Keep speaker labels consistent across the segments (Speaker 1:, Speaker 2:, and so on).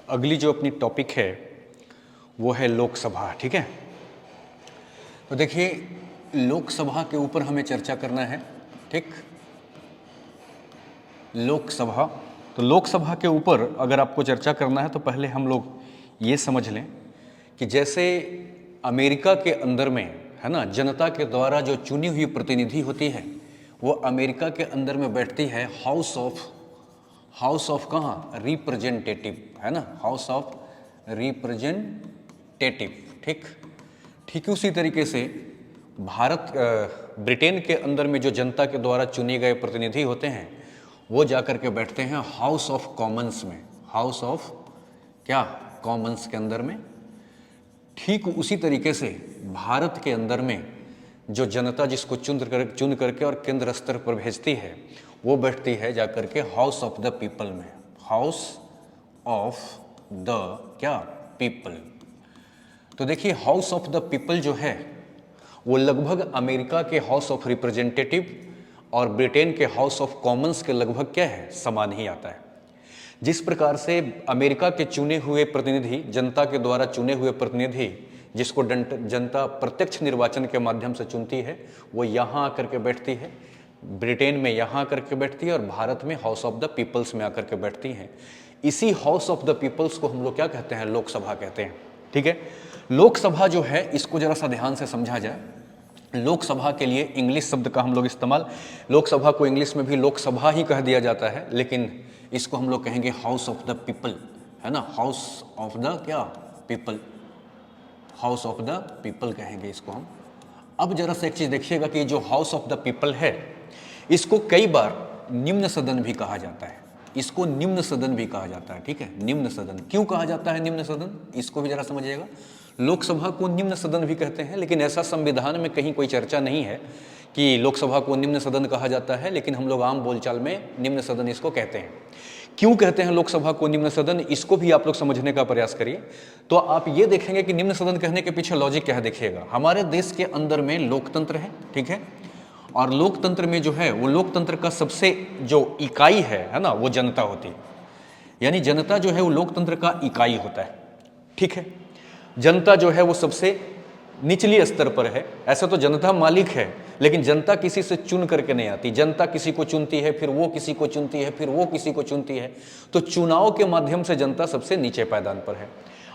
Speaker 1: अगली जो अपनी टॉपिक है वो है लोकसभा। ठीक है, तो देखिए लोकसभा के ऊपर हमें चर्चा करना है। ठीक, लोकसभा, तो लोकसभा के ऊपर अगर आपको चर्चा करना है तो पहले हम लोग ये समझ लें कि जैसे अमेरिका के अंदर में है ना, जनता के द्वारा जो चुनी हुई प्रतिनिधि होती है वो अमेरिका के अंदर में बैठती है हाउस ऑफ कहाँ, रिप्रेजेंटेटिव, है ना, हाउस ऑफ रिप्रेजेंटेटिव। ठीक, ठीक उसी तरीके से ब्रिटेन के अंदर में जो जनता के द्वारा चुने गए प्रतिनिधि होते हैं वो जाकर के बैठते हैं हाउस ऑफ कॉमन्स में, हाउस ऑफ क्या, कॉमन्स के अंदर में। ठीक उसी तरीके से भारत के अंदर में जो जनता जिसको चुन करके और केंद्र स्तर पर भेजती है वो बैठती है जाकर के हाउस ऑफ द पीपल में, हाउस ऑफ द क्या, पीपल। तो देखिए हाउस ऑफ द पीपल जो है वो लगभग अमेरिका के हाउस ऑफ रिप्रेजेंटेटिव और ब्रिटेन के हाउस ऑफ कॉमन्स के लगभग क्या है, समान ही आता है। जिस प्रकार से अमेरिका के चुने हुए प्रतिनिधि, जनता के द्वारा चुने हुए प्रतिनिधि जिसको जनता प्रत्यक्ष निर्वाचन के माध्यम से चुनती है वो यहाँ आकर के बैठती है, ब्रिटेन में यहाँ आकर के बैठती है और भारत में हाउस ऑफ द पीपल्स में आकर के बैठती हैं। इसी हाउस ऑफ द पीपल्स को हम लोग क्या कहते हैं, लोकसभा कहते हैं। ठीक है, लोकसभा जो है इसको जरा सा ध्यान से समझा जाए। लोकसभा के लिए इंग्लिश शब्द का हम लोग इस्तेमाल, लोकसभा को इंग्लिश में भी लोकसभा ही कह दिया जाता है, लेकिन इसको हम लोग कहेंगे हाउस ऑफ द पीपल, है ना, हाउस ऑफ द क्या, people, house of the people कहेंगे इसको हम। अब जरा सा एक चीज देखिएगा कि जो हाउस ऑफ द पीपल है इसको कई बार निम्न सदन भी कहा जाता है, इसको निम्न सदन भी कहा जाता है। ठीक है, निम्न सदन क्यों कहा जाता है, निम्न सदन, इसको भी जरा समझिएगा। लोकसभा को निम्न सदन भी कहते हैं, लेकिन ऐसा संविधान में कहीं कोई चर्चा नहीं है कि लोकसभा को निम्न सदन कहा जाता है, लेकिन हम लोग आम बोलचाल में निम्न सदन इसको कहते हैं। क्यों कहते हैं लोकसभा को निम्न सदन, इसको भी आप लोग समझने का प्रयास करिए। तो आप ये देखेंगे कि निम्न सदन कहने के पीछे लॉजिक क्या है। देखिएगा, हमारे देश के अंदर में लोकतंत्र है, ठीक है, और लोकतंत्र में जो है वो लोकतंत्र का सबसे जो इकाई है ना, वो जनता होती है। यानी जनता जो है वो लोकतंत्र का इकाई होता है। ठीक है, जनता जो है वो सबसे निचली स्तर पर है। ऐसा तो जनता मालिक है, लेकिन जनता किसी से चुन करके नहीं आती, जनता किसी को चुनती है, फिर वो किसी को चुनती है, फिर वो किसी को चुनती है। तो चुनाव के माध्यम से जनता सबसे नीचे पायदान पर है,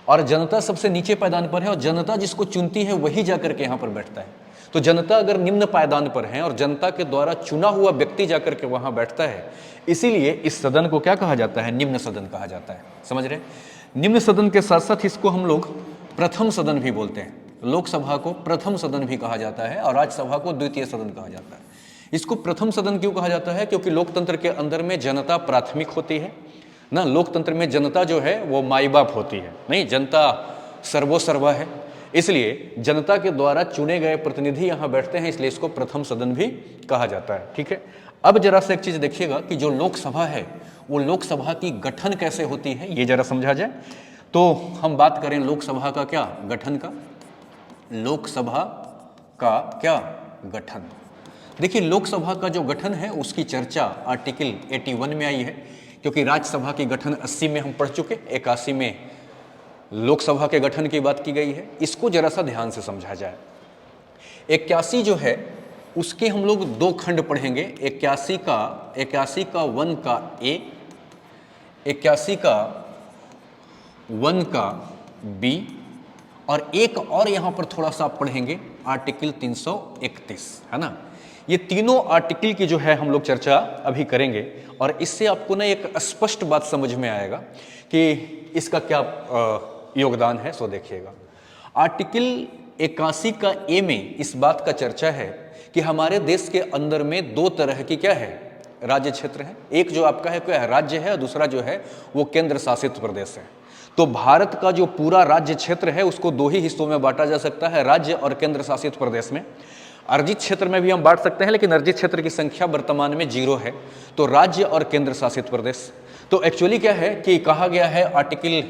Speaker 1: और जनता सबसे नीचे पायदान पर है, और जनता जिसको चुनती है वही जाकर के यहाँ पर बैठता है। तो जनता अगर निम्न पायदान पर है और जनता के द्वारा चुना हुआ व्यक्ति जाकर के वहां बैठता है, इसीलिए इस सदन को क्या कहा जाता है, निम्न सदन कहा जाता है। समझ रहे, निम्न सदन के साथ साथ इसको हम लोग प्रथम सदन भी बोलते हैं। लोकसभा को प्रथम सदन भी कहा जाता है और राज्यसभा को द्वितीय सदन कहा जाता है। इसको प्रथम सदन क्यों कहा जाता है, क्योंकि लोकतंत्र के अंदर में जनता प्राथमिक होती है ना। लोकतंत्र में जनता जो है वो माई बाप होती है, नहीं, जनता सर्वोसर्वा है, इसलिए जनता के द्वारा चुने गए प्रतिनिधि यहाँ बैठते हैं, इसलिए इसको प्रथम सदन भी कहा जाता है। ठीक है, अब जरा सा एक चीज देखिएगा कि जो लोकसभा है वो लोकसभा की गठन कैसे होती है, ये जरा समझा जाए। तो हम बात करें लोकसभा का क्या गठन का, लोकसभा का क्या गठन। देखिए लोकसभा का जो गठन है उसकी चर्चा आर्टिकल 81 में आई है, क्योंकि राज्यसभा की गठन 80 में हम पढ़ चुके, 81 में लोकसभा के गठन की बात की गई है। इसको जरा सा ध्यान से समझा जाए। 81 जो है उसके हम लोग दो खंड पढ़ेंगे, 81 का 1 का ए, 81 का 1 का बी, और एक और यहां पर थोड़ा सा पढ़ेंगे आर्टिकल 331, है ना। ये तीनों आर्टिकल की जो है हम लोग चर्चा अभी करेंगे, और इससे आपको ना एक स्पष्ट बात समझ में आएगा कि इसका क्या योगदान है। सो देखिएगा, आर्टिकल 81 का ए में इस बात का चर्चा है कि हमारे देश के अंदर में दो तरह की क्या है, राज्य क्षेत्र है। एक जो आपका है क्या है, राज्य है, और दूसरा जो है वो केंद्र शासित प्रदेश है। तो भारत का जो पूरा राज्य क्षेत्र है उसको दो ही हिस्सों में बांटा जा सकता है, राज्य और केंद्र शासित प्रदेश में। अर्जित क्षेत्र में भी हम बांट सकते हैं, लेकिन अर्जित क्षेत्र की संख्या वर्तमान में 0 है। तो राज्य और केंद्र शासित प्रदेश। तो एक्चुअली क्या है कि कहा गया है आर्टिकल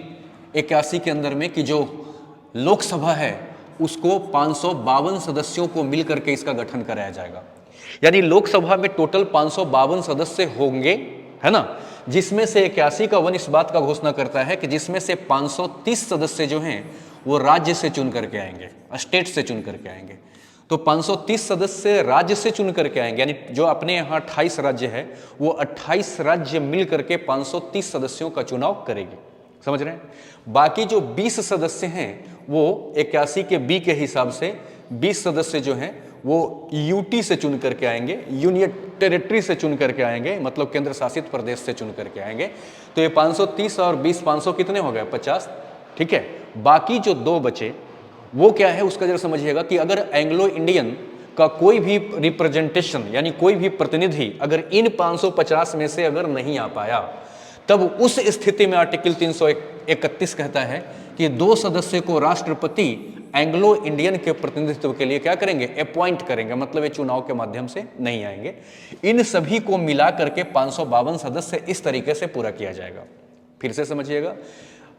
Speaker 1: 81 के अंदर में कि जो लोकसभा है उसको 552 सदस्यों को मिलकर के इसका गठन कराया जाएगा। यानी लोकसभा में टोटल 552 सदस्य होंगे, है ना, जिसमें से 81 का वन इस बात का घोषणा करता है कि जिसमें से 530 सदस्य जो हैं वो राज्य से चुन करके आएंगे, स्टेट से चुन करके आएंगे। तो 530 सदस्य राज्य से चुन करके आएंगे, यानी जो अपने यहाँ 28 राज्य है वो 28 राज्य मिल करके 530 सदस्यों का चुनाव करेगी, समझ रहे हैं। बाकी जो 20 सदस्य हैं वो 81 के बी के हिसाब से 20 सदस्य जो हैं वो यूटी से चुन करके आएंगे, यूनियन टेरिटरी से चुन करके आएंगे, मतलब केंद्र शासित प्रदेश से चुन करके आएंगे। तो ये 530 और 20 500 कितने हो गए, 50, ठीक है। बाकी जो 2 बचे वो क्या है उसका जरा समझिएगा कि अगर एंग्लो इंडियन का कोई भी रिप्रेजेंटेशन यानी कोई भी प्रतिनिधि अगर इन 550 में से अगर नहीं आ पाया, तब उस स्थिति में आर्टिकल 331 कहता है कि 2 सदस्य को राष्ट्रपति एंग्लो इंडियन के प्रतिनिधित्व के लिए क्या करेंगे, अपॉइंट करेंगे, मतलब ये चुनाव के माध्यम से नहीं आएंगे। इन सभी को मिला करके 552 सदस्य इस तरीके से पूरा किया जाएगा। फिर से समझिएगा,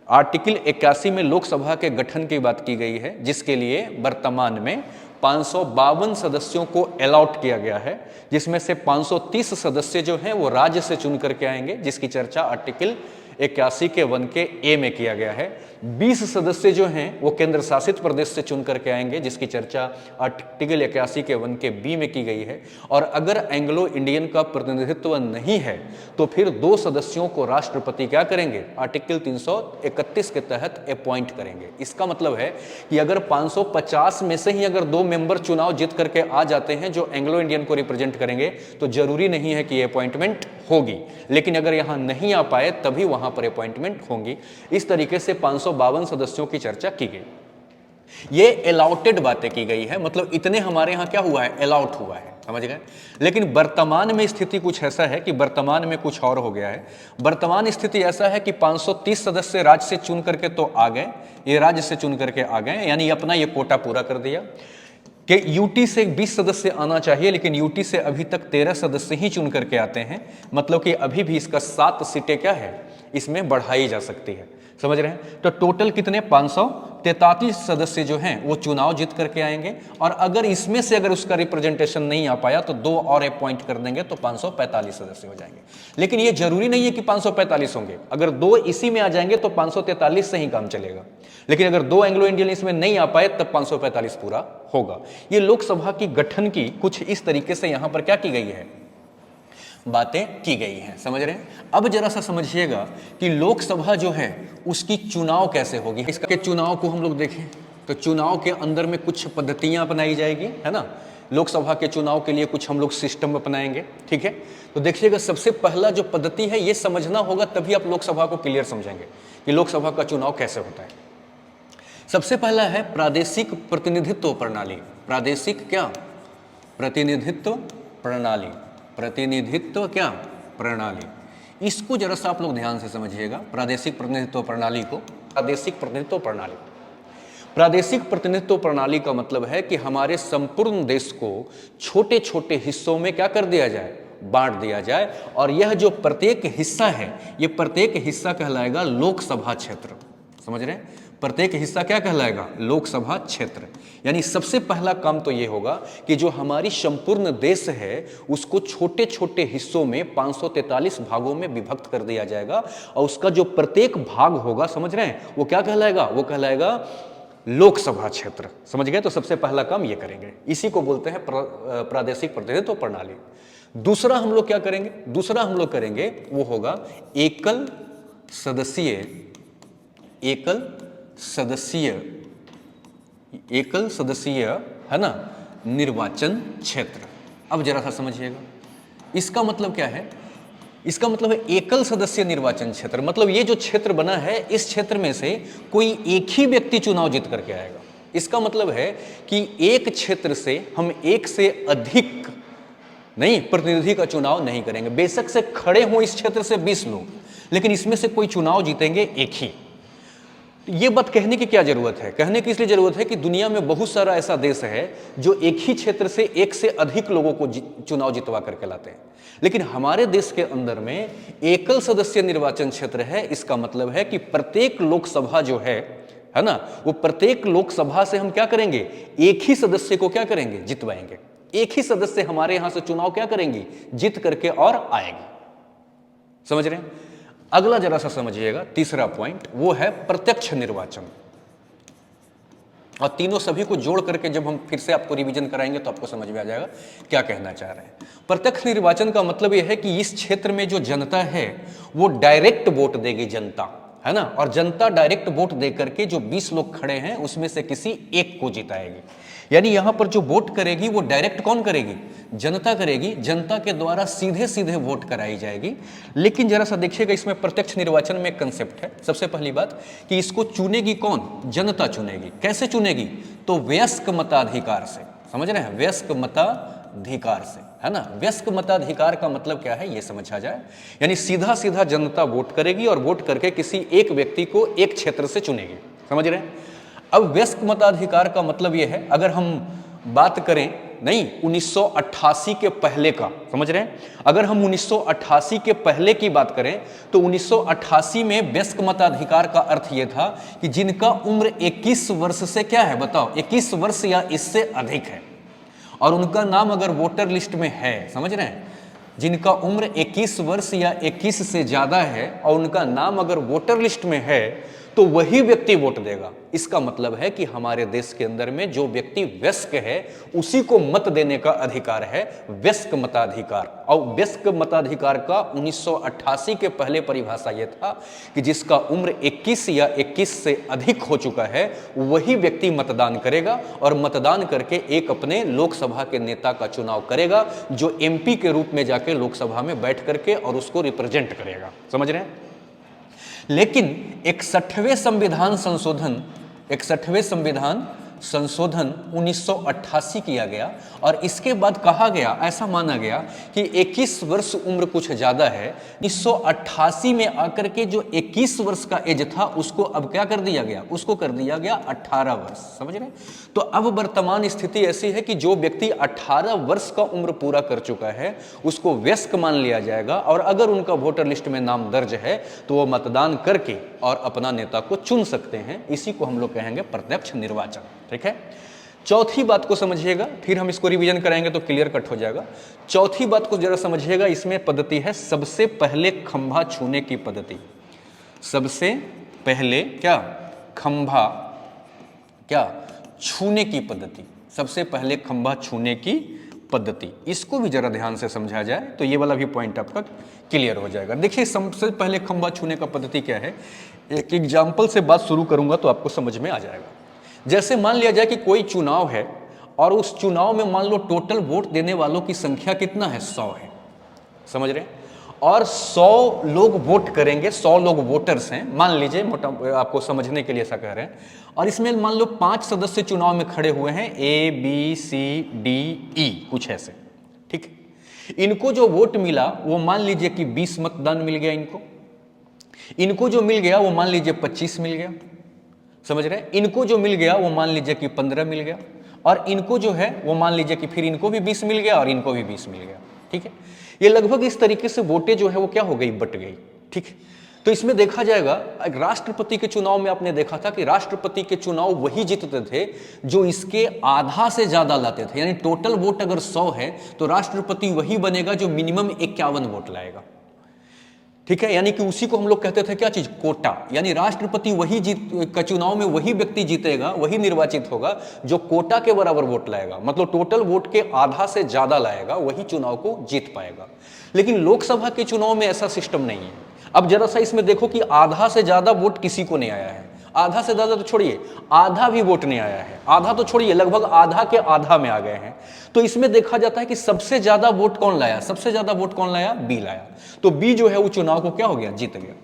Speaker 1: आर्टिकल 81 में लोकसभा के गठन की बात की गई है, जिसके लिए वर्तमान में 552 सदस्यों को अलॉट किया गया है, जिसमें से 530 सदस्य जो हैं वो राज्य से चुन करके आएंगे, जिसकी चर्चा आर्टिकल 81 के 1 के ए में किया गया है। 20 सदस्य जो हैं वो केंद्र शासित प्रदेश से चुन करके आएंगे, जिसकी चर्चा आर्टिकल 81 के 1 के बी में की गई है। और अगर एंग्लो इंडियन का प्रतिनिधित्व नहीं है तो फिर 2 सदस्यों को राष्ट्रपति क्या करेंगे, आर्टिकल 331 के तहत अपॉइंट करेंगे। इसका मतलब है कि अगर 550 में से ही अगर 2 मेंबर चुनाव जीत करके आ जाते हैं जो एंग्लो इंडियन को रिप्रेजेंट करेंगे, तो जरूरी नहीं है कि ये अपॉइंटमेंट होगी, लेकिन अगर यहां नहीं आ पाए तभी वहां पर अपॉइंटमेंट होंगी। इस तरीके से 552 सदस्यों की चर्चा की गई। ये अलाउटेड बातें की गई है, मतलब इतने हमारे यहां क्या हुआ है, अलाउट हुआ है, समझ गए। लेकिन वर्तमान में स्थिति कुछ ऐसा है कि वर्तमान में कुछ और हो गया है। वर्तमान स्थिति ऐसा है कि 530 सदस्य राज्य से चुन करके तो आ गए, ये राज्य से चुन करके आ गए, यानी अपना ये कोटा पूरा कर दिया कि यूटी से 20 सदस्य आना चाहिए, लेकिन यूटी से अभी तक 13 सदस्य ही चुन करके आते हैं, मतलब कि अभी भी इसका 7 सीटें क्या है, इसमें बढ़ाई जा सकती है, समझ रहे हैं। तो टोटल कितने 543 सदस्य जो हैं वो चुनाव जीत करके आएंगे, और अगर इसमें से अगर उसका रिप्रेजेंटेशन नहीं आ पाया तो 2 और अपॉइंट कर देंगे तो 545 सदस्य हो जाएंगे। लेकिन ये जरूरी नहीं है कि 545 होंगे, अगर 2 इसी में आ जाएंगे तो 543 से ही काम चलेगा, लेकिन अगर 2 एंग्लो इंडियन इसमें नहीं आ पाए तब 545 पूरा होगा। ये लोकसभा की गठन की कुछ इस तरीके से यहां पर क्या की गई है, बातें की गई हैं, समझ रहे हैं। अब जरा सा समझिएगा कि लोकसभा जो है उसकी चुनाव कैसे होगी। इसके चुनाव को हम लोग देखें तो चुनाव के अंदर में कुछ पद्धतियां अपनाई जाएगी, है ना। लोकसभा के चुनाव के लिए कुछ हम लोग सिस्टम अपनाएंगे, ठीक है। तो देखिएगा, सबसे पहला जो पद्धति है ये समझना होगा, तभी आप लोकसभा को क्लियर समझेंगे कि लोकसभा का चुनाव कैसे होता है। सबसे पहला है प्रादेशिक प्रतिनिधित्व प्रणाली। प्रादेशिक क्या, प्रतिनिधित्व प्रणाली, प्रतिनिधित्व क्या, प्रणाली। इसको जरा सा आप लोग ध्यान से समझिएगा, प्रादेशिक प्रतिनिधित्व प्रणाली को। प्रादेशिक प्रतिनिधित्व प्रणाली, प्रादेशिक प्रतिनिधित्व प्रणाली का मतलब है कि हमारे संपूर्ण देश को छोटे छोटे हिस्सों में क्या कर दिया जाए, बांट दिया जाए, और यह जो प्रत्येक हिस्सा है, ये प्रत्येक हिस्सा कहलाएगा लोकसभा क्षेत्र, समझ रहे हैं। प्रत्येक हिस्सा क्या कहलाएगा, लोकसभा क्षेत्र। यानी सबसे पहला काम तो ये होगा कि जो हमारी संपूर्ण देश है उसको छोटे छोटे हिस्सों में 543 भागों में विभक्त कर दिया जाएगा, और उसका जो प्रत्येक भाग होगा, समझ रहे हैं, वो क्या कहलाएगा, वो कहलाएगा लोकसभा क्षेत्र, समझ गए। तो सबसे पहला काम ये करेंगे, इसी को बोलते हैं प्रादेशिक प्रतिनिधित्व प्रणाली। दूसरा हम लोग क्या करेंगे, दूसरा हम लोग करेंगे वो होगा एकल सदस्यीय, एकल सदस्यीय है ना, निर्वाचन क्षेत्र। अब जरा सा समझिएगा, इसका मतलब क्या है, इसका मतलब है एकल सदस्य निर्वाचन क्षेत्र, मतलब ये जो क्षेत्र बना है इस क्षेत्र में से कोई एक ही व्यक्ति चुनाव जीत करके आएगा। इसका मतलब है कि एक क्षेत्र से हम एक से अधिक नहीं प्रतिनिधि का चुनाव नहीं करेंगे। बेशक से खड़े हों इस क्षेत्र से 20 लोग, लेकिन इसमें से कोई चुनाव जीतेंगे एक ही। ये बात कहने की क्या जरूरत है, कहने की इसलिए जरूरत है कि दुनिया में बहुत सारा ऐसा देश है जो एक ही क्षेत्र से एक से अधिक लोगों को चुनाव जितवा करके लाते हैं, लेकिन हमारे देश के अंदर में एकल सदस्य निर्वाचन क्षेत्र है। इसका मतलब है कि प्रत्येक लोकसभा जो है ना, वो प्रत्येक लोकसभा से हम क्या करेंगे, एक ही सदस्य को क्या करेंगे, जितवाएंगे। एक ही सदस्य हमारे यहां से चुनाव क्या करेंगी, जीत करके और आएगी। समझ रहे हैं? अगला जरा सा समझिएगा, तीसरा पॉइंट वो है प्रत्यक्ष निर्वाचन। और तीनों सभी को जोड़ करके जब हम फिर से आपको रिवीजन कराएंगे तो आपको समझ में आ जाएगा क्या कहना चाह रहे हैं। प्रत्यक्ष निर्वाचन का मतलब यह है कि इस क्षेत्र में जो जनता है वो डायरेक्ट वोट देगी, जनता है ना, और जनता डायरेक्ट वोट दे करके जो 20 लोग खड़े हैं उसमें से किसी एक को जिताएगी। यानी यहां पर जो वोट करेगी वो डायरेक्ट कौन करेगी? जनता करेगी। जनता के द्वारा सीधे सीधे वोट कराई जाएगी। लेकिन जरा सा देखिएगा, इसमें प्रत्यक्ष निर्वाचन में एक कंसेप्ट है। सबसे पहली बात कि इसको चुनेगी कौन? जनता चुनेगी। कैसे चुनेगी? तो वयस्क मताधिकार से। समझ रहे हैं? वयस्क मताधिकार से, है ना। वयस्क मताधिकार का मतलब क्या है ये समझा जाए, यानी सीधा सीधा जनता वोट करेगी और वोट करके किसी एक व्यक्ति को एक क्षेत्र से चुनेगी। समझ रहे हैं? अब वयस्क मताधिकार का मतलब यह है, अगर हम बात करें नहीं 1988 के पहले का, समझ रहे हैं, अगर हम 1988 के पहले की बात करें तो 1988 में वयस्क मताधिकार का अर्थ यह था कि जिनका उम्र 21 वर्ष से क्या है बताओ, 21 वर्ष या इससे अधिक है और उनका नाम अगर वोटर लिस्ट में है, समझ रहे हैं, जिनका उम्र 21 वर्ष या 21 से ज्यादा है और उनका नाम अगर वोटर लिस्ट में है तो वही व्यक्ति वोट देगा। इसका मतलब है कि हमारे देश के अंदर में जो व्यक्ति वयस्क है उसी को मत देने का अधिकार है, वयस्क मताधिकार। और वयस्क मताधिकार का 1988 के पहले परिभाषा यह था कि जिसका उम्र 21 या 21 से अधिक हो चुका है वही व्यक्ति मतदान करेगा और मतदान करके एक अपने लोकसभा के नेता का चुनाव करेगा जो एमपी के रूप में जाके लोकसभा में बैठ करके और उसको रिप्रेजेंट करेगा। समझ रहे हैं? लेकिन 61वें संविधान संशोधन 1988 किया गया और इसके बाद कहा गया, ऐसा माना गया कि 21 वर्ष उम्र कुछ ज्यादा है। 1988 में आकर के जो 21 वर्ष का एज था उसको अब क्या कर दिया गया? उसको कर दिया गया 18 वर्ष। समझ रहे हैं? तो अब वर्तमान स्थिति ऐसी है कि जो व्यक्ति 18 वर्ष का उम्र पूरा कर चुका है उसको वयस्क मान लिया जाएगा और अगर उनका वोटर लिस्ट में नाम दर्ज है तो वो मतदान करके और अपना नेता को चुन सकते हैं। इसी को हम लोग कहेंगे प्रत्यक्ष निर्वाचन। ठीक है? चौथी बात को समझिएगा, फिर हम इसको रिवीजन कराएंगे तो क्लियर कट हो जाएगा। चौथी बात को जरा समझिएगा, इसमें पद्धति है सबसे पहले खंभा छूने की पद्धति। सबसे पहले क्या? खंभा क्या? छूने की पद्धति। सबसे पहले खंभा छूने की पद्धति, इसको भी जरा ध्यान से समझा जाए तो ये वाला भी पॉइंट आपका क्लियर हो जाएगा। देखिए सबसे पहले खंभा छूने का पद्धति क्या है, एक एग्जाम्पल से बात शुरू करूंगा तो आपको समझ में आ जाएगा। जैसे मान लिया जाए कि कोई चुनाव है और उस चुनाव में मान लो टोटल वोट देने वालों की संख्या कितना है? 100 है। समझ रहे हैं? और 100 लोग वोट करेंगे, 100 लोग वोटर्स हैं मान लीजिए, मोटा आपको समझने के लिए ऐसा कह रहे हैं। और इसमें मान लो 5 सदस्य चुनाव में खड़े हुए हैं, A B C D E कुछ ऐसे। ठीक है? इनको जो वोट मिला वो मान लीजिए कि 20 मतदान मिल गया इनको जो मिल गया वो मान लीजिए 25 मिल गया। समझ रहे हैं? इनको जो मिल गया वो मान लीजिए कि 15 मिल गया और इनको जो है वो मान लीजिए कि फिर इनको भी 20 मिल गया और इनको भी 20 मिल गया। ठीक है? ये लगभग इस तरीके से वोटें जो है वो क्या हो गई? बट गई। ठीक है? तो इसमें देखा जाएगा, राष्ट्रपति के चुनाव में आपने देखा था कि राष्ट्रपति के चुनाव वही जीतते थे जो इसके आधा से ज्यादा लाते थे। यानी टोटल वोट अगर 100 है तो राष्ट्रपति वही बनेगा जो मिनिमम 51 वोट लाएगा। ठीक है? यानी कि उसी को हम लोग कहते थे क्या चीज? कोटा। यानी राष्ट्रपति वही का चुनाव में वही व्यक्ति जीतेगा, वही निर्वाचित होगा जो कोटा के बराबर वोट लाएगा, मतलब टोटल वोट के आधा से ज्यादा लाएगा, वही चुनाव को जीत पाएगा। लेकिन लोकसभा के चुनाव में ऐसा सिस्टम नहीं है। अब जरा सा इसमें देखो कि आधा से ज्यादा वोट किसी को नहीं आया है। आधा से ज्यादा तो छोड़िए, आधा भी वोट नहीं आया है। आधा तो छोड़िए, लगभग आधा के आधा में आ गए हैं। तो इसमें देखा जाता है कि सबसे ज्यादा वोट कौन लाया? सबसे ज्यादा वोट कौन लाया? बी लाया। तो बी जो है वो चुनाव को क्या हो गया? जीत गया।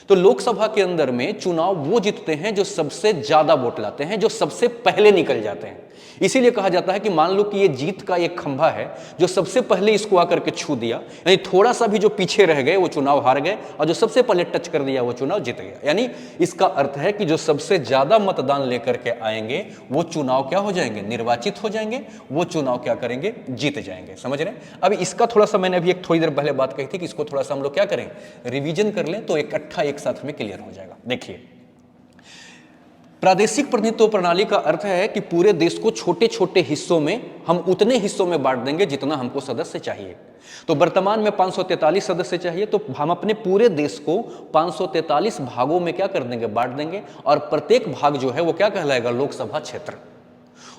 Speaker 1: तो लोकसभा के अंदर में चुनाव वो जीतते हैं जो सबसे ज्यादा वोट लाते हैं, जो सबसे पहले निकल जाते हैं। इसीलिए कहा जाता है कि मान लो कि ये जीत का एक खंभा है, जो सबसे पहले इसको आकर के छू दिया, यानी थोड़ा सा भी जो पीछे रह गए वो चुनाव हार गए और जो सबसे पहले टच कर दिया वो चुनाव जीत गया। यानी इसका अर्थ है कि जो सबसे ज्यादा मतदान लेकर के आएंगे वो चुनाव क्या हो जाएंगे? निर्वाचित हो जाएंगे। वो चुनाव क्या करेंगे? जीत जाएंगे। समझ रहे हैं? अब इसका थोड़ा सा मैंने अभी एक थोड़ी देर पहले बात कही थी कि इसको थोड़ा सा हम लोग क्या करें? रिवीजन कर लें तो इकट्ठा एक साथ में क्लियर हो जाएगा। देखिए प्रादेशिक प्रतिनिधित्व प्रणाली का अर्थ है कि पूरे देश को छोटे छोटे हिस्सों में हम उतने हिस्सों में बांट देंगे जितना हमको सदस्य चाहिए। तो वर्तमान में 543 सदस्य चाहिए, तो हम अपने पूरे देश को 543 भागों में क्या कर देंगे, बांट देंगे, और प्रत्येक भाग जो है वो क्या कहलाएगा, लोकसभा क्षेत्र।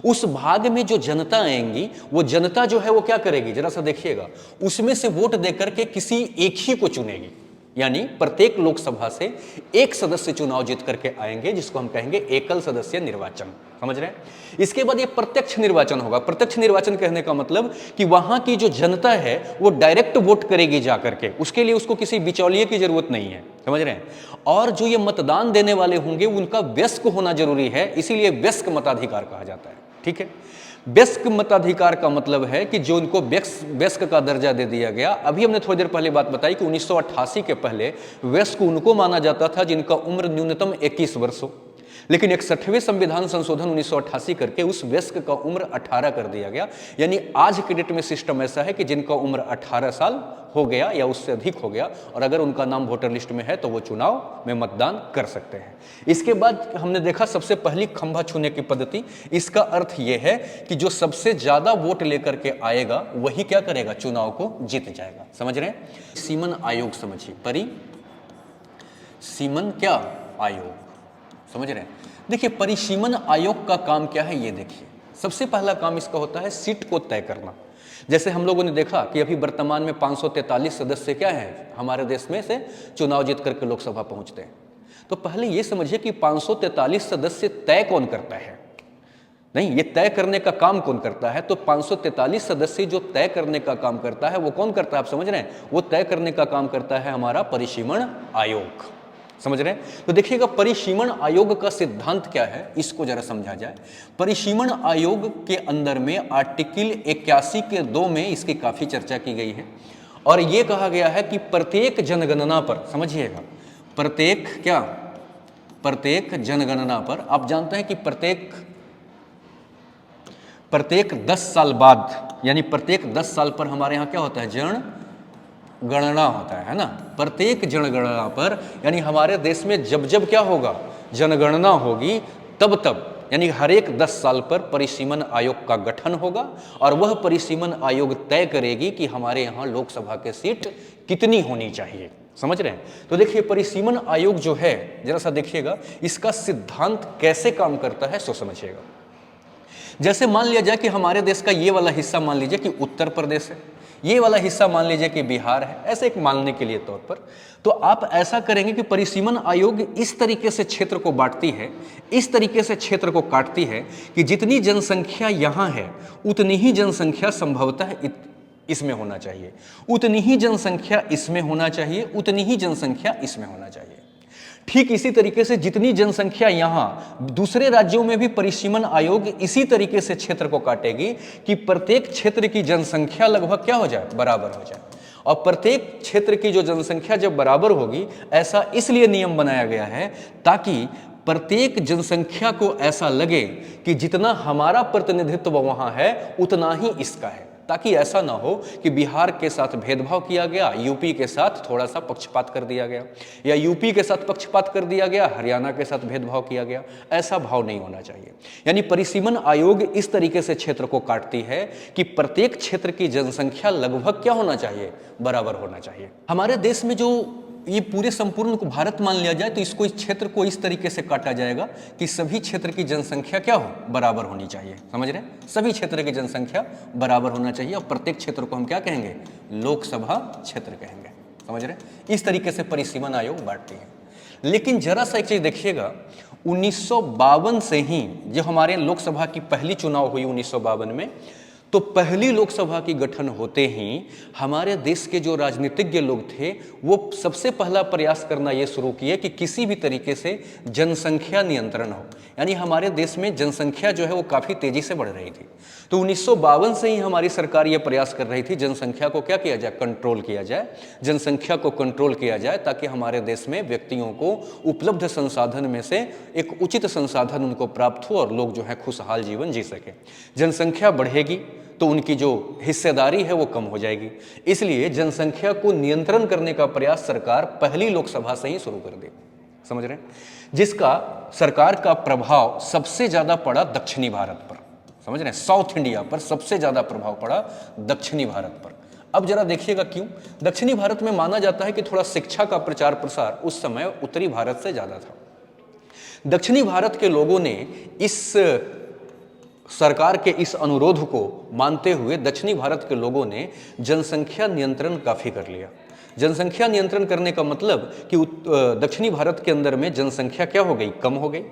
Speaker 1: उस भाग में जो जनता आएंगी वो जनता जो है वो क्या करेगी, जरा सा देखिएगा, उसमें से वोट देकर के किसी एक ही को चुनेगी। यानी प्रत्येक लोकसभा से एक सदस्य चुनाव जीत करके आएंगे, जिसको हम कहेंगे एकल सदस्य निर्वाचन। समझ रहे हैं? इसके बाद ये प्रत्यक्ष निर्वाचन होगा। प्रत्यक्ष निर्वाचन कहने का मतलब कि वहां की जो जनता है वो डायरेक्ट वोट करेगी जाकर के, उसके लिए उसको किसी बिचौलिए की जरूरत नहीं है। समझ रहे हैं? और जो ये मतदान देने वाले होंगे उनका वयस्क होना जरूरी है, इसीलिए वयस्क मताधिकार कहा जाता है। ठीक है? वयस्क मताधिकार का मतलब है कि जो उनको वयस्क का दर्जा दे दिया गया। अभी हमने थोड़ी देर पहले बात बताई कि 1988 के पहले वयस्क उनको माना जाता था जिनका उम्र न्यूनतम 21 वर्ष हो, लेकिन 61वें संविधान संशोधन 1988 करके उस वयस्क का उम्र 18 कर दिया गया। यानी आज के डेट में सिस्टम ऐसा है कि जिनका उम्र 18 साल हो गया या उससे अधिक हो गया और अगर उनका नाम वोटर लिस्ट में है तो वो चुनाव में मतदान कर सकते हैं। इसके बाद हमने देखा सबसे पहली खंभा छूने की पद्धति। इसका अर्थ यह है कि जो सबसे ज्यादा वोट लेकर के आएगा वही क्या करेगा, चुनाव को जीत जाएगा। समझ रहे हैं? सीमन आयोग समझिए, परिसीमन क्या आयोग, समझ रहे हैं? देखिए परिसीमन आयोग का काम क्या है ये देखिए। सबसे पहला काम इसका होता है सीट को तय करना। जैसे हम लोगों ने देखा कि अभी वर्तमान में 543 सदस्य क्या है हमारे देश में से चुनाव जीत करके लोकसभा पहुंचते हैं। तो पहले ये समझिए कि 543 सदस्य तय कौन करता है, नहीं ये तय करने का काम कौन करता है। तो 543 सदस्य जो तय करने का काम करता है वो कौन करता है, आप समझ रहे हैं? वो तय करने का काम करता है हमारा परिसीमन आयोग। समझ रहे हैं? तो देखिएगा परिसीमन आयोग का सिद्धांत क्या है इसको जरा समझा जाए। परिसीमन आयोग के अंदर में आर्टिकल 81 के 2 में इसकी काफी चर्चा की गई है और यह कहा गया है कि प्रत्येक जनगणना पर, समझिएगा प्रत्येक जनगणना पर, आप जानते हैं कि प्रत्येक 10 साल बाद, यानी प्रत्येक 10 साल पर हमारे यहाँ क्या होता है, जनगणना होता है ना। प्रत्येक जनगणना पर यानी हमारे देश में जब जब क्या होगा, जनगणना होगी तब यानी हर एक 10 साल पर परिसीमन आयोग का गठन होगा और वह परिसीमन आयोग तय करेगी कि हमारे यहाँ लोकसभा के सीट कितनी होनी चाहिए। समझ रहे हैं? तो देखिए परिसीमन आयोग जो है जरा सा देखिएगा इसका सिद्धांत कैसे काम करता है सो समझिएगा। जैसे मान लिया जाए कि हमारे देश का ये वाला हिस्सा मान लीजिए कि उत्तर प्रदेश है, ये वाला हिस्सा मान लीजिए कि बिहार है, ऐसे एक मानने के लिए तौर पर। तो आप ऐसा करेंगे कि परिसीमन आयोग इस तरीके से क्षेत्र को बांटती है, इस तरीके से क्षेत्र को काटती है कि जितनी जनसंख्या यहाँ है उतनी ही जनसंख्या संभवतः इसमें होना चाहिए, उतनी ही जनसंख्या इसमें होना चाहिए, उतनी ही जनसंख्या इसमें होना चाहिए। ठीक इसी तरीके से जितनी जनसंख्या यहाँ दूसरे राज्यों में भी परिसीमन आयोग इसी तरीके से क्षेत्र को काटेगी कि प्रत्येक क्षेत्र की जनसंख्या लगभग क्या हो जाए, बराबर हो जाए। और प्रत्येक क्षेत्र की जो जनसंख्या जब बराबर होगी, ऐसा इसलिए नियम बनाया गया है ताकि प्रत्येक जनसंख्या को ऐसा लगे कि जितना हमारा प्रतिनिधित्व वहां है उतना ही इसका है, ताकि ऐसा ना हो कि बिहार के साथ भेदभाव किया गया, यूपी के साथ थोड़ा सा पक्षपात कर दिया गया, या यूपी के साथ पक्षपात कर दिया गया, हरियाणा के साथ भेदभाव किया गया। ऐसा भाव नहीं होना चाहिए। यानी परिसीमन आयोग इस तरीके से क्षेत्र को काटती है कि प्रत्येक क्षेत्र की जनसंख्या लगभग क्या होना चाहिए, बराबर होना चाहिए। हमारे देश में जो ये पूरे संपूर्ण को भारत मान लिया जाए तो इसको, इस क्षेत्र को इस तरीके से काटा जाएगा कि सभी क्षेत्र की जनसंख्या क्या हो, बराबर होनी चाहिए। समझ रहे हैं? सभी क्षेत्र की जनसंख्या बराबर होना चाहिए और प्रत्येक क्षेत्र को हम क्या कहेंगे, लोकसभा क्षेत्र कहेंगे। समझ रहे हैं? इस तरीके से परिसीमन आयोग बांटती है। लेकिन जरा सा एक चीज देखिएगा, 1952 से ही जो हमारे लोकसभा की पहली चुनाव हुई 1952 में, तो पहली लोकसभा की गठन होते ही हमारे देश के जो राजनीतिज्ञ लोग थे वो सबसे पहला प्रयास करना ये शुरू किए कि किसी भी तरीके से जनसंख्या नियंत्रण हो। यानी हमारे देश में जनसंख्या जो है वो काफ़ी तेजी से बढ़ रही थी। तो 1952 से ही हमारी सरकार ये प्रयास कर रही थी जनसंख्या को क्या किया जाए, कंट्रोल किया जाए, जनसंख्या को कंट्रोल किया जाए ताकि हमारे देश में व्यक्तियों को उपलब्ध संसाधन में से एक उचित संसाधन उनको प्राप्त हो और लोग जो है खुशहाल जीवन जी सके। जनसंख्या बढ़ेगी तो उनकी जो हिस्सेदारी है वो कम हो जाएगी, इसलिए जनसंख्या को नियंत्रण करने का प्रयास सरकार पहली लोकसभा से ही शुरू कर दी। समझ रहे हैं? जिसका सरकार का प्रभाव सबसे ज्यादा पड़ा दक्षिणी भारत पर, समझ रहे हैं, साउथ इंडिया पर सबसे ज्यादा प्रभाव पड़ा दक्षिणी भारत पर। अब जरा देखिएगा क्यों। दक्षिणी भारत में माना जाता है कि थोड़ा शिक्षा का प्रचार प्रसार उस समय उत्तरी भारत से ज्यादा था। दक्षिणी भारत के लोगों ने इस सरकार के इस अनुरोध को मानते हुए दक्षिणी भारत के लोगों ने जनसंख्या नियंत्रण काफी कर लिया। जनसंख्या नियंत्रण करने का मतलब कि दक्षिणी भारत के अंदर में जनसंख्या क्या हो गई, कम हो गई,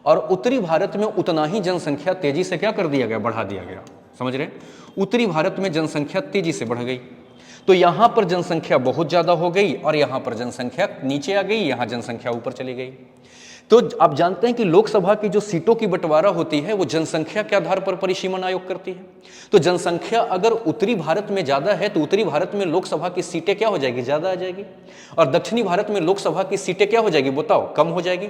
Speaker 1: और उत्तरी भारत में उतना ही जनसंख्या तेजी से क्या कर दिया गया, बढ़ा दिया गया। समझ रहे हैं, उत्तरी भारत में जनसंख्या तेजी से बढ़ गई, तो यहां पर जनसंख्या बहुत ज्यादा हो गई और यहां पर जनसंख्या नीचे आ गई, यहां जनसंख्या ऊपर चली गई। तो आप जानते हैं कि लोकसभा की जो सीटों की बंटवारा होती है वो जनसंख्या के आधार पर परिसीमन आयोग करती है। तो जनसंख्या अगर उत्तरी भारत में ज्यादा है तो उत्तरी भारत में लोकसभा की सीटें क्या हो जाएगी, ज्यादा आ जाएगी, और दक्षिणी भारत में लोकसभा की सीटें क्या हो जाएगी, बताओ, कम हो जाएगी।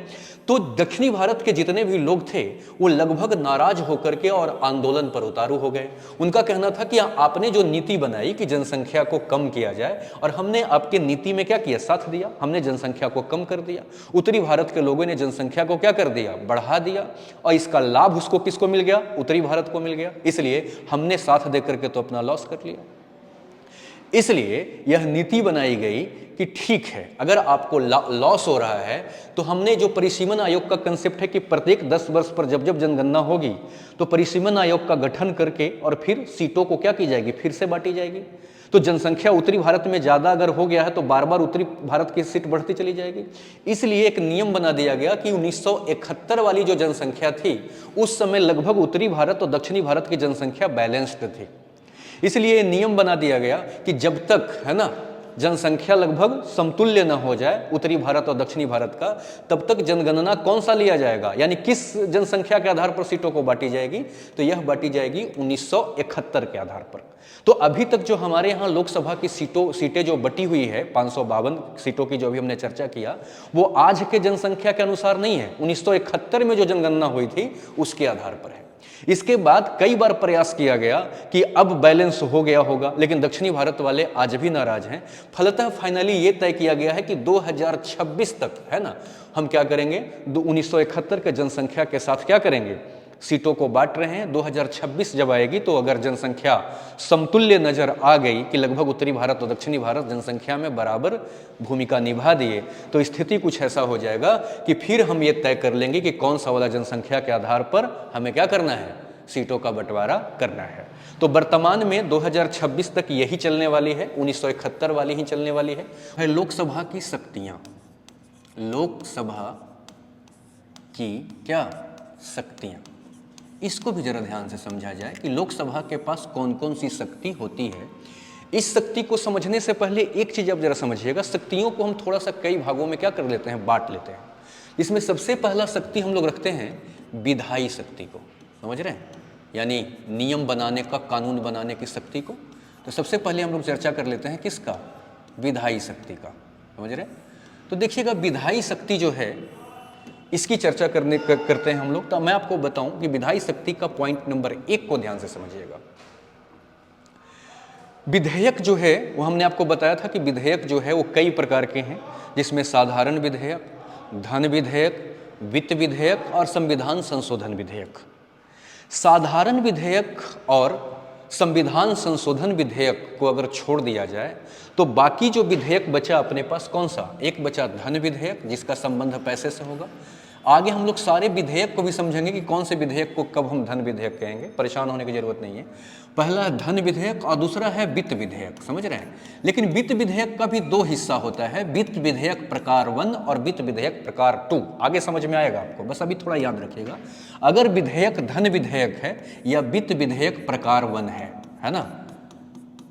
Speaker 1: तो दक्षिणी भारत के जितने भी लोग थे वो लगभग नाराज होकर के और आंदोलन पर उतारू हो गए। उनका कहना था कि आपने जो नीति बनाई कि जनसंख्या को कम किया जाए और हमने आपके नीति में क्या किया, साथ दिया, हमने जनसंख्या को कम कर दिया। उत्तरी भारत के लोगों ने जनसंख्या को क्या कर दिया, बढ़ा दिया, और इसका लाभ उसको किसको मिल गया, उत्तरी भारत को मिल गया। इसलिए हमने साथ देकर के तो अपना लॉस कर लिया। इसलिए यह नीति बनाई गई कि ठीक है, अगर आपको लॉस हो रहा है तो हमने जो परिसीमन आयोग का कंसेप्ट है कि प्रत्येक 10 वर्ष पर जब जब जनगणना होगी तो परिसीमन आयोग का गठन करके और फिर सीटों को क्या की जाएगी, फिर से बांटी जाएगी। तो जनसंख्या उत्तरी भारत में ज्यादा अगर हो गया है तो बार बार उत्तरी भारत की सीट बढ़ती चली जाएगी। इसलिए एक नियम बना दिया गया कि 1971 वाली जो जनसंख्या थी उस समय लगभग उत्तरी भारत और दक्षिणी भारत की जनसंख्या बैलेंस्ड थी। इसलिए नियम बना दिया गया कि जब तक, है ना, जनसंख्या लगभग समतुल्य न हो जाए उत्तरी भारत और दक्षिणी भारत का, तब तक जनगणना कौन सा लिया जाएगा, यानी किस जनसंख्या के आधार पर सीटों को बांटी जाएगी, तो यह बांटी जाएगी 1971 के आधार पर। तो अभी तक जो हमारे यहाँ लोकसभा की सीटें जो बटी हुई है 552 सीटों की जो अभी हमने चर्चा किया, वो आज के जनसंख्या के अनुसार नहीं है, 1971 में जो जनगणना हुई थी उसके आधार पर है। इसके बाद कई बार प्रयास किया गया कि अब बैलेंस हो गया होगा, लेकिन दक्षिणी भारत वाले आज भी नाराज हैं। फलतः फाइनली ये तय किया गया है कि 2026 तक, है ना, हम क्या करेंगे, 1971 के जनसंख्या के साथ क्या करेंगे, सीटों को बांट रहे हैं। 2026 जब आएगी तो अगर जनसंख्या समतुल्य नजर आ गई कि लगभग उत्तरी भारत और दक्षिणी भारत जनसंख्या में बराबर भूमिका निभा दिए, तो स्थिति कुछ ऐसा हो जाएगा कि फिर हम ये तय कर लेंगे कि कौन सा वाला जनसंख्या के आधार पर हमें क्या करना है, सीटों का बंटवारा करना है। तो वर्तमान में 2026 तक यही चलने वाली है, 1971 वाली ही चलने वाली है। लोकसभा की शक्तियां, लोकसभा की क्या शक्तियां, इसको भी जरा ध्यान से समझा जाए कि लोकसभा के पास कौन कौन सी शक्ति होती है। इस शक्ति को समझने से पहले एक चीज आप जरा समझिएगा, शक्तियों को हम थोड़ा सा कई भागों में क्या कर लेते हैं, बांट लेते हैं। इसमें सबसे पहला शक्ति हम लोग रखते हैं विधायी शक्ति को, समझ रहे हैं, यानी नियम बनाने का, कानून बनाने की शक्ति को। तो सबसे पहले हम लोग चर्चा कर लेते हैं किसका, विधायी शक्ति का, समझ रहे हैं। तो देखिएगा विधायी शक्ति जो है इसकी चर्चा करते हैं हम लोग। तो मैं आपको बताऊं कि विधायी शक्ति का पॉइंट नंबर 1 को ध्यान से समझिएगा। विधेयक जो है वो हमने आपको बताया था कि विधेयक जो है वो कई प्रकार के हैं, जिसमें साधारण विधेयक, धन विधेयक, वित्त विधेयक और संविधान संशोधन विधेयक। साधारण विधेयक और संविधान संशोधन विधेयक को अगर छोड़ दिया जाए तो बाकी जो विधेयक बचा अपने पास कौन सा, एक बचा धन विधेयक जिसका संबंध पैसे से होगा। आगे हम लोग सारे विधेयक को भी समझेंगे कि कौन से विधेयक को कब हम धन विधेयक कहेंगे, परेशान होने की जरूरत नहीं है। पहला धन विधेयक और दूसरा है वित्त विधेयक, समझ रहे हैं। लेकिन वित्त विधेयक का भी 2 हिस्सा होता है, वित्त विधेयक प्रकार 1 और वित्त विधेयक प्रकार 2। आगे समझ में आएगा आपको, बस अभी थोड़ा याद रखिएगा। अगर विधेयक धन विधेयक है या वित्त विधेयक प्रकार 1 है ना,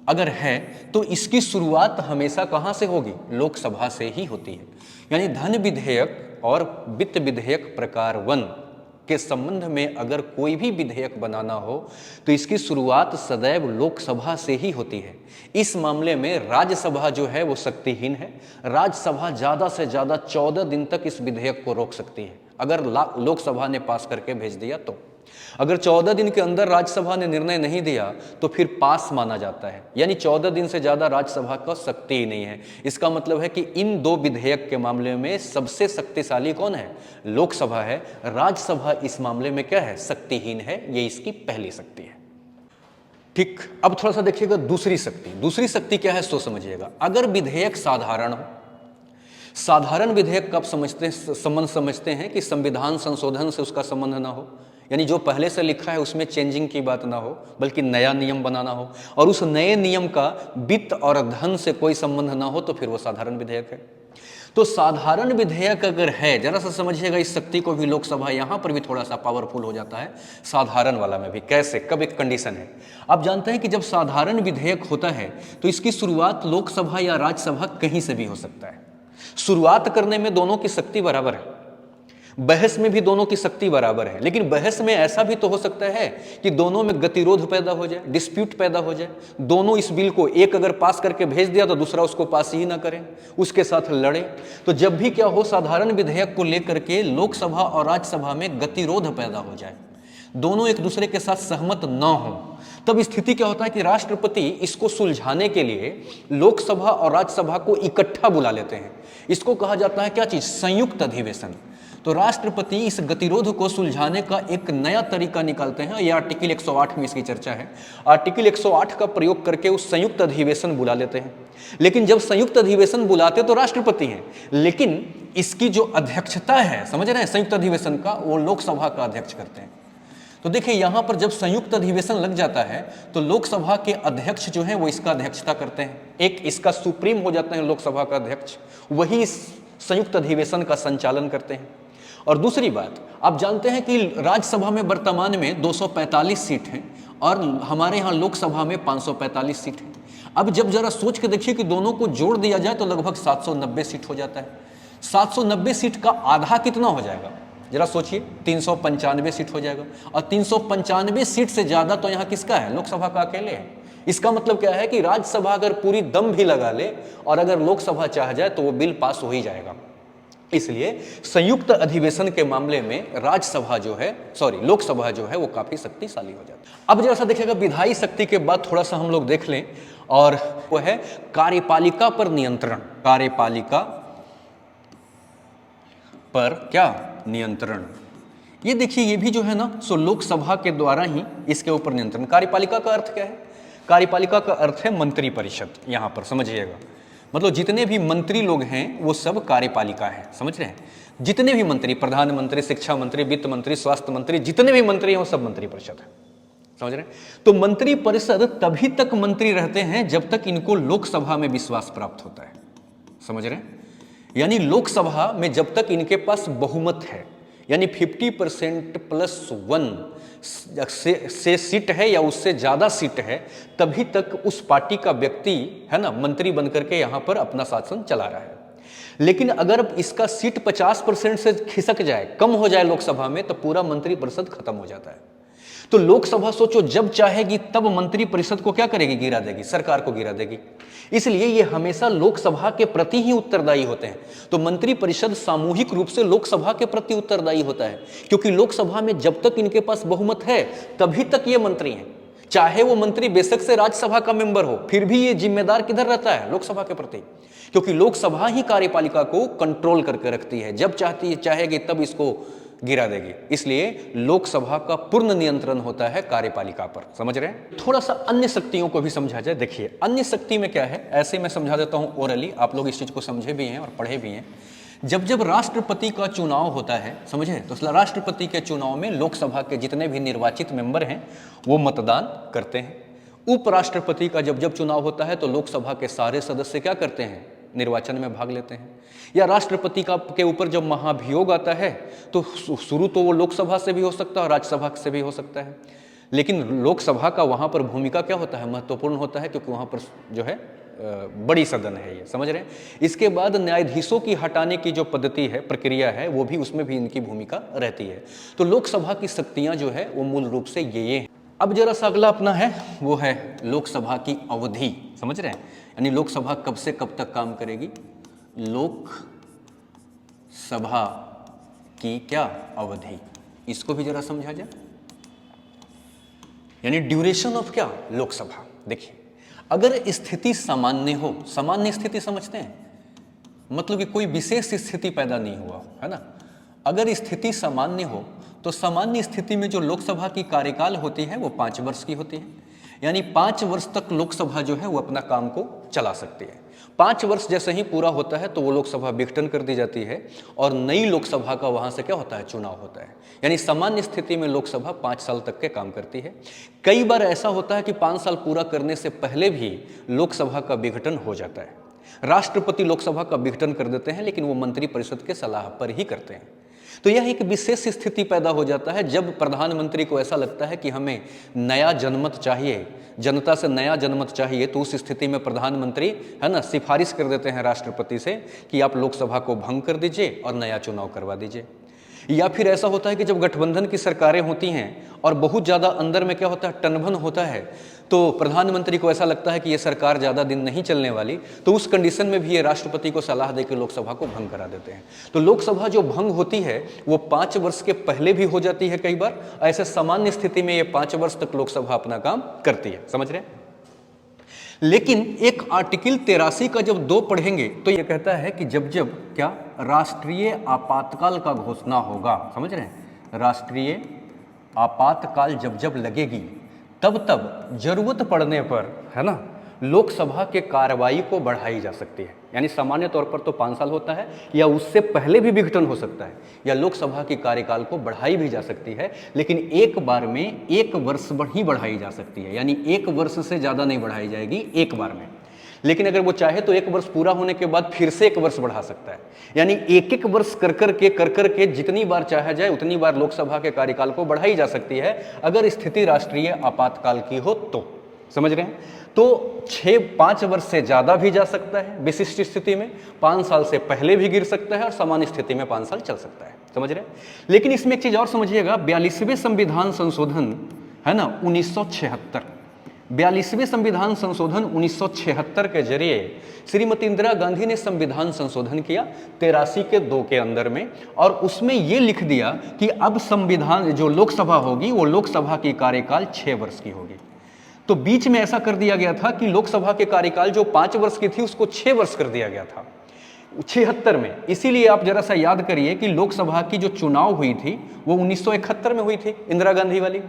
Speaker 1: अगर है तो इसकी शुरुआत हमेशा कहां से होगी, लोकसभा से ही होती है। यानी धन विधेयक और वित्त विधेयक प्रकार 1 के संबंध में अगर कोई भी विधेयक बनाना हो तो इसकी शुरुआत सदैव लोकसभा से ही होती है। इस मामले में राज्यसभा जो है वो शक्तिहीन है। राज्यसभा ज्यादा से ज्यादा 14 दिन तक इस विधेयक को रोक सकती है अगर लोकसभा ने पास करके भेज दिया तो। अगर 14 दिन के अंदर राज्यसभा ने निर्णय नहीं दिया तो फिर पास माना जाता है, यानी 14 दिन से ज्यादा राज्यसभा का शक्ति ही नहीं है। इसका मतलब है कि इन दो विधेयक के मामले में सबसे शक्तिशाली कौन है? लोकसभा है। राज्यसभा इस मामले में क्या है? शक्तिहीन है। ये इसकी पहली शक्ति है। ठीक, अब थोड़ा सा देखिएगा दूसरी शक्ति। दूसरी शक्ति क्या है सो समझिएगा। अगर विधेयक साधारण हो, साधारण विधेयक कब संबंध समझते हैं कि संविधान संशोधन से उसका संबंध ना हो, यानी जो पहले से लिखा है उसमें चेंजिंग की बात ना हो, बल्कि नया नियम बनाना हो, और उस नए नियम का वित्त और धन से कोई संबंध ना हो, तो फिर वो साधारण विधेयक है। तो साधारण विधेयक अगर है, जरा सा समझिएगा इस शक्ति को भी, लोकसभा यहां पर भी थोड़ा सा पावरफुल हो जाता है साधारण वाला में भी। कैसे? कब? एक कंडीशन है, आप जानते हैं कि जब साधारण विधेयक होता है तो इसकी शुरुआत लोकसभा या राज्यसभा कहीं से भी हो सकता है। शुरुआत करने में दोनों की शक्ति बराबर है, बहस में भी दोनों की शक्ति बराबर है, लेकिन बहस में ऐसा भी तो हो सकता है कि दोनों में गतिरोध पैदा हो जाए, डिस्प्यूट पैदा हो जाए। दोनों इस बिल को, एक अगर पास करके भेज दिया तो दूसरा उसको पास ही ना करे, उसके साथ लड़े। तो जब भी क्या हो, साधारण विधेयक को लेकर के लोकसभा और राज्यसभा में गतिरोध पैदा हो जाए, दोनों एक दूसरे के साथ सहमत न हो, तब स्थिति क्या होता है कि राष्ट्रपति इसको सुलझाने के लिए लोकसभा और राज्यसभा को इकट्ठा बुला लेते हैं। इसको कहा जाता है क्या चीज? संयुक्त अधिवेशन। तो राष्ट्रपति इस गतिरोध को सुलझाने का एक नया तरीका निकालते हैं। यह आर्टिकल 108 में इसकी चर्चा है। आर्टिकल 108 का प्रयोग करके उस संयुक्त अधिवेशन बुला लेते हैं। लेकिन जब संयुक्त अधिवेशन बुलाते तो राष्ट्रपति हैं, लेकिन इसकी जो अध्यक्षता है, समझ रहे हैं, संयुक्त अधिवेशन का, वो लोकसभा का अध्यक्ष करते हैं। तो देखिए यहां पर जब संयुक्त अधिवेशन लग जाता है तो लोकसभा के अध्यक्ष जो है वो इसका अध्यक्षता करते हैं। एक इसका सुप्रीम हो जाता है लोकसभा का अध्यक्ष, वही इस संयुक्त अधिवेशन का संचालन करते हैं। और दूसरी बात, आप जानते हैं कि राज्यसभा में वर्तमान में 245 सीट हैं और हमारे यहाँ लोकसभा में 545 सीट है। अब जब जरा सोच के देखिए कि दोनों को जोड़ दिया जाए तो लगभग 790 सीट हो जाता है। 790 सीट का आधा कितना हो जाएगा? जरा सोचिए, 395 सीट हो जाएगा। और 395 सीट से ज्यादा तो यहाँ किसका है? लोकसभा का अकेले है। इसका मतलब क्या है कि राज्यसभा अगर पूरी दम भी लगा ले और अगर लोकसभा चाह जाए तो वो बिल पास हो ही जाएगा। इसलिए संयुक्त अधिवेशन के मामले में राज्यसभा जो है, लोकसभा जो है वो काफी शक्तिशाली हो जाती है। अब जैसा देखिएगा विधायी शक्ति के बाद थोड़ा सा हम लोग देख लें, और वो है कार्यपालिका पर नियंत्रण। कार्यपालिका पर क्या? नियंत्रण। ये देखिए, ये भी जो है ना, सो लोकसभा के द्वारा ही इसके ऊपर नियंत्रण। कार्यपालिका का अर्थ क्या है? कार्यपालिका का अर्थ है मंत्री परिषद। यहां पर समझिएगा, मतलब जितने भी मंत्री लोग हैं वो सब कार्यपालिका है। समझ रहे हैं? जितने भी मंत्री, प्रधानमंत्री, शिक्षा मंत्री, वित्त मंत्री, स्वास्थ्य मंत्री, जितने भी मंत्री हैं वो सब मंत्री परिषद है। समझ रहे हैं? तो मंत्री परिषद तभी तक मंत्री रहते हैं जब तक इनको लोकसभा में विश्वास प्राप्त होता है। समझ रहे हैं? यानी लोकसभा में जब तक इनके पास बहुमत है, यानी 50% प्लस 1 से सीट है या उससे ज्यादा सीट है, तभी तक उस पार्टी का व्यक्ति है ना मंत्री बनकर के यहां पर अपना शासन चला रहा है। लेकिन अगर इसका सीट 50% से खिसक जाए, कम हो जाए लोकसभा में, तो पूरा मंत्री परिषद खत्म हो जाता है। तो लोकसभा सोचो जब चाहेगी तब मंत्री परिषद को क्या करेगी? गिरा देगी, सरकार को गिरा देगी। इसलिए ये हमेशा लोकसभा के प्रति ही उत्तरदायी होते हैं। तो मंत्री परिषद सामूहिक रूप से लोकसभा के प्रति उत्तरदायी होता है, क्योंकि लोकसभा में जब तक इनके पास बहुमत है तभी तक ये मंत्री हैं। चाहे वो मंत्री बेशक से राज्यसभा का मेंबर हो, फिर भी ये जिम्मेदार किधर रहता है? लोकसभा के प्रति, क्योंकि लोकसभा ही कार्यपालिका को कंट्रोल करके रखती है। जब चाहती है, चाहेगी तब इसको गिरा देगी। इसलिए लोकसभा का पूर्ण नियंत्रण होता है कार्यपालिका पर। समझ रहे हैं? थोड़ा सा अन्य शक्तियों को भी समझा जाए। देखिए अन्य शक्ति में क्या है, ऐसे मैं समझा देता हूं ओरली, आप लोग इस चीज को समझे भी हैं और पढ़े भी हैं। जब जब राष्ट्रपति का चुनाव होता है, समझे, तो राष्ट्रपति के चुनाव में लोकसभा के जितने भी निर्वाचित मेंबर हैं वो मतदान करते हैं। उपराष्ट्रपति का जब जब चुनाव होता है तो लोकसभा के सारे सदस्य क्या करते हैं? निर्वाचन में भाग लेते हैं। या राष्ट्रपति का के ऊपर जब महाभियोग आता है तो शुरू तो वो लोकसभा से भी हो सकता है और राज्यसभा से भी हो सकता है, लेकिन लोकसभा का वहां पर भूमिका क्या होता है? महत्वपूर्ण होता है, क्योंकि वहां पर जो है बड़ी सदन है ये। समझ रहे हैं? इसके बाद न्यायाधीशों की हटाने की जो पद्धति है, प्रक्रिया है, वो भी, उसमें भी इनकी भूमिका रहती है। तो लोकसभा की शक्तियां जो है वो मूल रूप से ये हैं। अब जरा सा अगला अपना है, वो है लोकसभा की अवधि। समझ रहे हैं? यानी लोकसभा कब से कब तक काम करेगी? लोकसभा की क्या अवधि, इसको भी जरा समझा जाए। यानी ड्यूरेशन ऑफ क्या, लोकसभा। देखिए अगर स्थिति सामान्य हो, सामान्य स्थिति समझते हैं, मतलब कि कोई विशेष स्थिति पैदा नहीं हुआ है ना, अगर स्थिति सामान्य हो तो सामान्य स्थिति में जो लोकसभा की कार्यकाल होती है वो 5 वर्ष की होती है, यानी 5 वर्ष तक लोकसभा जो है वो अपना काम को चला सकती है। 5 वर्ष जैसे ही पूरा होता है तो वो लोकसभा विघटन कर दी जाती है और नई लोकसभा का वहाँ से क्या होता है, चुनाव होता है। यानी सामान्य स्थिति में लोकसभा 5 साल तक के काम करती है। कई बार ऐसा होता है कि 5 साल पूरा करने से पहले भी लोकसभा का विघटन हो जाता है। राष्ट्रपति लोकसभा का विघटन कर देते हैं, लेकिन वो मंत्री परिषद के सलाह पर ही करते हैं। तो यह एक विशेष स्थिति पैदा हो जाता है जब प्रधानमंत्री को ऐसा लगता है कि हमें नया जनमत चाहिए, जनता से नया जनमत चाहिए, तो उस स्थिति में प्रधानमंत्री है ना सिफारिश कर देते हैं राष्ट्रपति से कि आप लोकसभा को भंग कर दीजिए और नया चुनाव करवा दीजिए। या फिर ऐसा होता है कि जब गठबंधन की सरकारें होती हैं और बहुत ज़्यादा अंदर में क्या होता है, टनभन होता है, तो प्रधानमंत्री को ऐसा लगता है कि ये सरकार ज़्यादा दिन नहीं चलने वाली, तो उस कंडीशन में भी ये राष्ट्रपति को सलाह देकर लोकसभा को भंग करा देते हैं। तो लोकसभा जो भंग होती है वो 5 वर्ष के पहले भी हो जाती है कई बार। ऐसे सामान्य स्थिति में ये 5 वर्ष तक लोकसभा अपना काम करती है, समझ रहे हैं। लेकिन एक आर्टिकल 83 का जब 2 पढ़ेंगे तो ये कहता है कि जब जब क्या, राष्ट्रीय आपातकाल का घोषणा होगा, समझ रहे हैं, राष्ट्रीय आपातकाल जब जब लगेगी तब तब जरूरत पड़ने पर है ना लोकसभा के कार्रवाई को बढ़ाई जा सकती है। यानी सामान्य तौर पर तो 5 साल होता है, या उससे पहले भी विघटन हो सकता है, या लोकसभा की कार्यकाल को बढ़ाई भी जा सकती है, लेकिन एक बार में 1 वर्ष ही बढ़ाई जा सकती है। यानी 1 वर्ष से ज़्यादा नहीं बढ़ाई जाएगी एक बार में। लेकिन अगर वो चाहे तो 1 वर्ष पूरा होने के बाद फिर से 1 वर्ष बढ़ा सकता है। यानी एक वर्ष कर करके जितनी बार चाहा जाए उतनी बार लोकसभा के कार्यकाल को बढ़ाई जा सकती है, अगर स्थिति राष्ट्रीय आपातकाल की हो तो। समझ रहे हैं। तो 5 वर्ष से ज़्यादा भी जा सकता है विशिष्ट स्थिति में, 5 साल से पहले भी गिर सकता है और सामान्य स्थिति में 5 साल चल सकता है। समझ रहे हैं। लेकिन इसमें एक चीज़ और समझिएगा, 42वें संविधान संशोधन है ना 1976, 42वें संविधान संशोधन 1976 के जरिए श्रीमती इंदिरा गांधी ने संविधान संशोधन किया 83 के 2 के अंदर में, और उसमें ये लिख दिया कि अब संविधान जो लोकसभा होगी वो लोकसभा की कार्यकाल 6 वर्ष की होगी। तो बीच में ऐसा कर दिया गया था कि लोकसभा के कार्यकाल जो 5 वर्ष की थी उसको 6 वर्ष कर दिया गया था 76 में। इसीलिए आप जरा सा याद करिए कि लोकसभा की जो चुनाव हुई थी वो 1971 में हुई थी, इंदिरा गांधी वाली,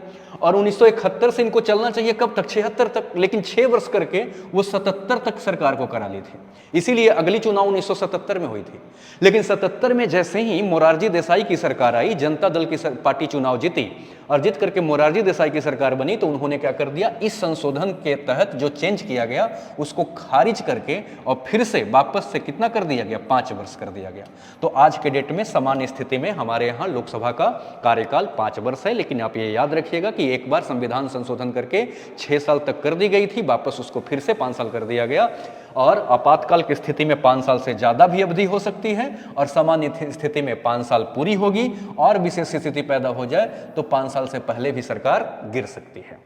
Speaker 1: और 1971 से इनको चलना चाहिए कब तक, 76 तक, लेकिन 6 वर्ष करके वो 77 तक सरकार को करा ली थी। इसीलिए अगली चुनाव 1977 में हुई थी। लेकिन 77 में जैसे ही मोरारजी देसाई की सरकार आई, जनता दल की पार्टी चुनाव जीती और जीत करके मोरारजी देसाई की सरकार बनी, तो उन्होंने क्या कर दिया, इस संशोधन के तहत जो चेंज किया गया उसको खारिज करके और फिर से वापस से कितना कर दिया गया, 5 वर्ष कर दिया गया। तो आज के डेट में सामान्य स्थिति में हमारे यहाँ लोकसभा का कार्यकाल 5 वर्ष है। लेकिन आप ये याद रखिएगा कि एक बार संविधान संशोधन करके 6 साल तक कर दी गई थी, वापस उसको फिर से 5 साल कर दिया गया, और आपातकाल की स्थिति में 5 साल से ज़्यादा भी अवधि हो सकती है, और सामान्य स्थिति में 5 साल पूरी होगी, और विशेष स्थिति पैदा हो जाए तो 5 साल से पहले भी सरकार गिर सकती है।